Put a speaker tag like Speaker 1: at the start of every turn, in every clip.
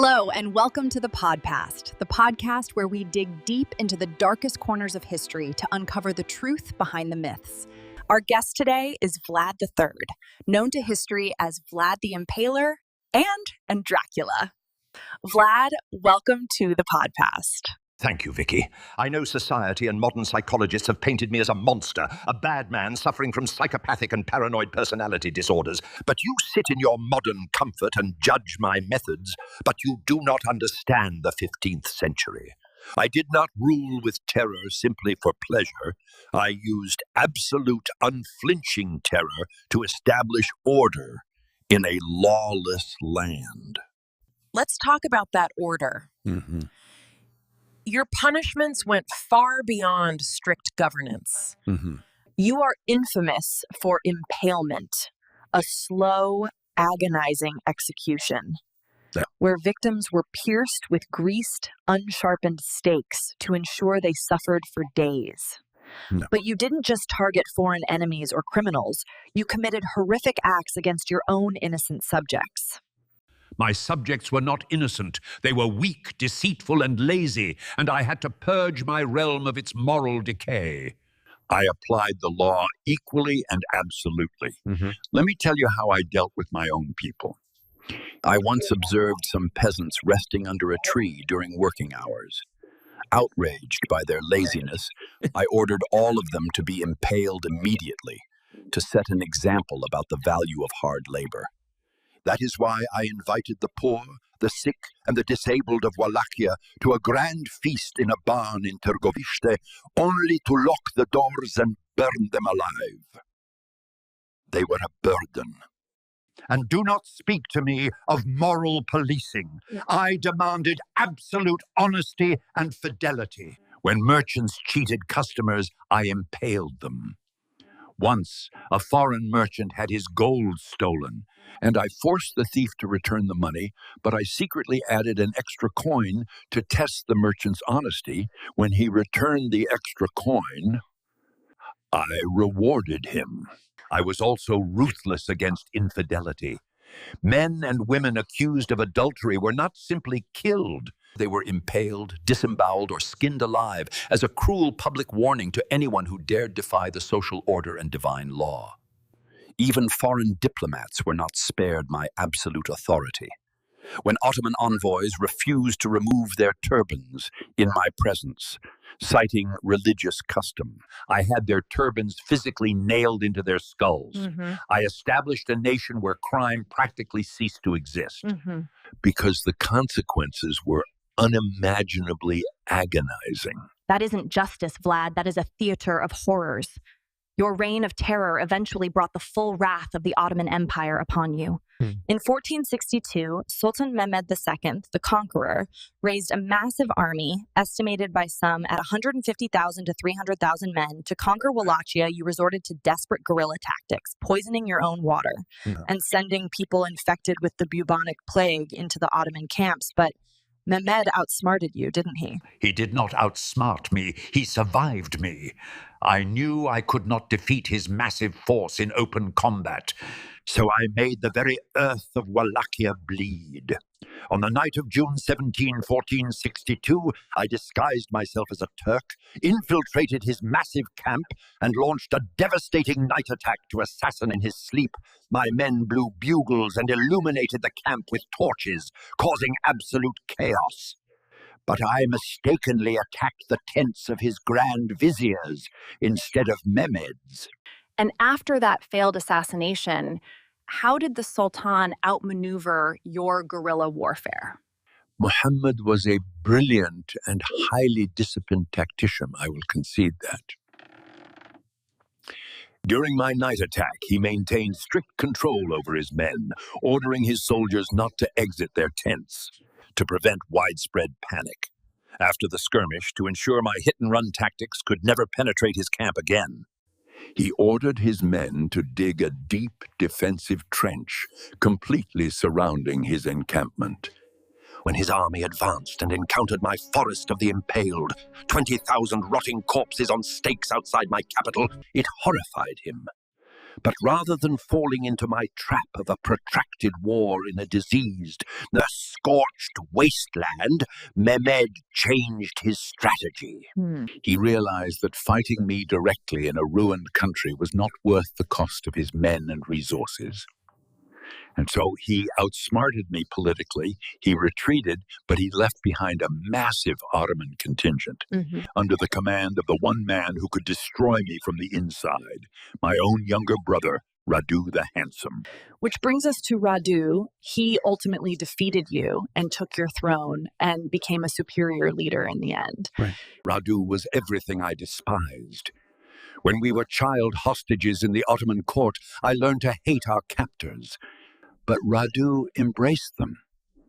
Speaker 1: Hello, and welcome to the Podpast, the podcast where we dig deep into the darkest corners of history to uncover the truth behind the myths. Our guest today is Vlad III, known to history as Vlad the Impaler and Dracula. Vlad, welcome to the Podpast.
Speaker 2: Thank you, Vicky. I know society and modern psychologists have painted me as a monster, a bad man suffering from psychopathic and paranoid personality disorders. But you sit in your modern comfort and judge my methods, but you do not understand the 15th century. I did not rule with terror simply for pleasure. I used absolute, unflinching terror to establish order in a lawless land.
Speaker 3: Let's talk about that order.
Speaker 2: Mm-hmm.
Speaker 3: Your punishments went far beyond strict governance.
Speaker 2: Mm-hmm.
Speaker 3: You are infamous for impalement, a slow, agonizing execution, where victims were pierced with greased, unsharpened stakes to ensure they suffered for days.
Speaker 2: No.
Speaker 3: But you didn't just target foreign enemies or criminals. You committed horrific acts against your own innocent subjects.
Speaker 2: My subjects were not innocent. They were weak, deceitful, and lazy, and I had to purge my realm of its moral decay. I applied the law equally and absolutely. Mm-hmm. Let me tell you how I dealt with my own people. I once observed some peasants resting under a tree during working hours. Outraged by their laziness, I ordered all of them to be impaled immediately to set an example about the value of hard labor. That is why I invited the poor, the sick, and the disabled of Wallachia to a grand feast in a barn in Târgoviște, only to lock the doors and burn them alive. They were a burden. And do not speak to me of moral policing. I demanded absolute honesty and fidelity. When merchants cheated customers, I impaled them. Once, a foreign merchant had his gold stolen, and I forced the thief to return the money, but I secretly added an extra coin to test the merchant's honesty. When he returned the extra coin, I rewarded him. I was also ruthless against infidelity. Men and women accused of adultery were not simply killed. They were impaled, disemboweled, or skinned alive as a cruel public warning to anyone who dared defy the social order and divine law. Even foreign diplomats were not spared my absolute authority. When Ottoman envoys refused to remove their turbans in my presence, citing religious custom, I had their turbans physically nailed into their skulls.
Speaker 3: Mm-hmm.
Speaker 2: I established a nation where crime practically ceased to exist because the consequences were unimaginably agonizing.
Speaker 1: That isn't justice, Vlad. That is a theater of horrors. Your reign of terror eventually brought the full wrath of the Ottoman Empire upon you. In 1462, Sultan Mehmed II, the Conqueror, raised a massive army, estimated by some at 150,000 to 300,000 men. To conquer Wallachia, you resorted to desperate guerrilla tactics, poisoning your own water, and sending people infected with the bubonic plague into the Ottoman camps. But Mehmed outsmarted you, didn't he?
Speaker 2: He did not outsmart me. He survived me. I knew I could not defeat his massive force in open combat. So I made the very earth of Wallachia bleed. On the night of June 17, 1462, I disguised myself as a Turk, infiltrated his massive camp, and launched a devastating night attack to assassinate his sleep. My men blew bugles and illuminated the camp with torches, causing absolute chaos. But I mistakenly attacked the tents of his grand viziers instead of Mehmed's.
Speaker 1: And after that failed assassination, how did the Sultan outmaneuver your guerrilla warfare?
Speaker 2: Muhammad was a brilliant and highly disciplined tactician, I will concede that. During my night attack, he maintained strict control over his men, ordering his soldiers not to exit their tents to prevent widespread panic. After the skirmish, to ensure my hit-and-run tactics could never penetrate his camp again, he ordered his men to dig a deep defensive trench completely surrounding his encampment. When his army advanced and encountered my forest of the impaled, 20,000 rotting corpses on stakes outside my capital, it horrified him. But rather than falling into my trap of a protracted war in a diseased, the scorched wasteland, Mehmed changed his strategy. He realized that fighting me directly in a ruined country was not worth the cost of his men and resources. And so he outsmarted me politically, he retreated, but he left behind a massive Ottoman contingent under the command of the one man who could destroy me from the inside, my own younger brother, Radu the Handsome.
Speaker 3: Which brings us to Radu. He ultimately defeated you and took your throne and became a superior leader in the end.
Speaker 2: Right. Radu was everything I despised. When we were child hostages in the Ottoman court, I learned to hate our captors. But Radu embraced them.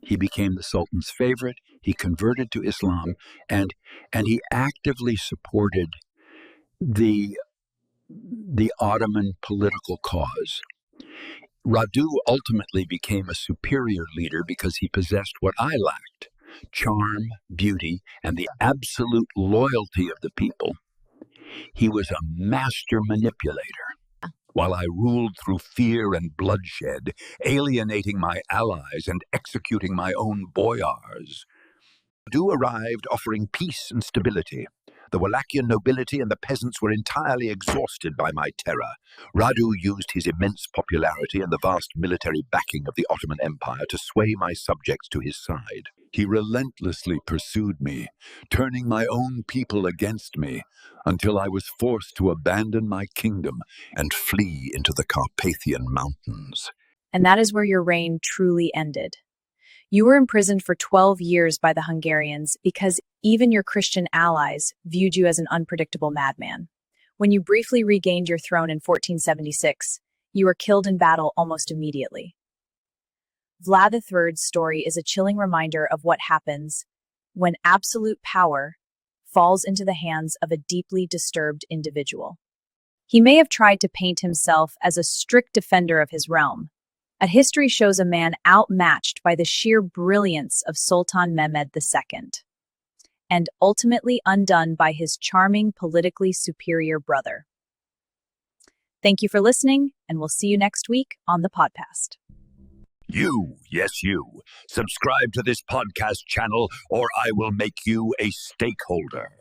Speaker 2: He became the Sultan's favorite, he converted to Islam, and he actively supported the Ottoman political cause. Radu ultimately became a superior leader because he possessed what I lacked: charm, beauty, and the absolute loyalty of the people. He was a master manipulator. While I ruled through fear and bloodshed, alienating my allies and executing my own boyars, Radu arrived offering peace and stability. The Wallachian nobility and the peasants were entirely exhausted by my terror. Radu used his immense popularity and the vast military backing of the Ottoman Empire to sway my subjects to his side. He relentlessly pursued me, turning my own people against me, until I was forced to abandon my kingdom and flee into the Carpathian Mountains.
Speaker 4: And that is where your reign truly ended. You were imprisoned for 12 years by the Hungarians because even your Christian allies viewed you as an unpredictable madman. When you briefly regained your throne in 1476, you were killed in battle almost immediately. Vlad III's story is a chilling reminder of what happens when absolute power falls into the hands of a deeply disturbed individual. He may have tried to paint himself as a strict defender of his realm, but history shows a man outmatched by the sheer brilliance of Sultan Mehmed II, and ultimately undone by his charming, politically superior brother. Thank you for listening, and we'll see you next week on the Podpast.
Speaker 2: You, yes you, subscribe to this podcast channel or I will make you a stakeholder.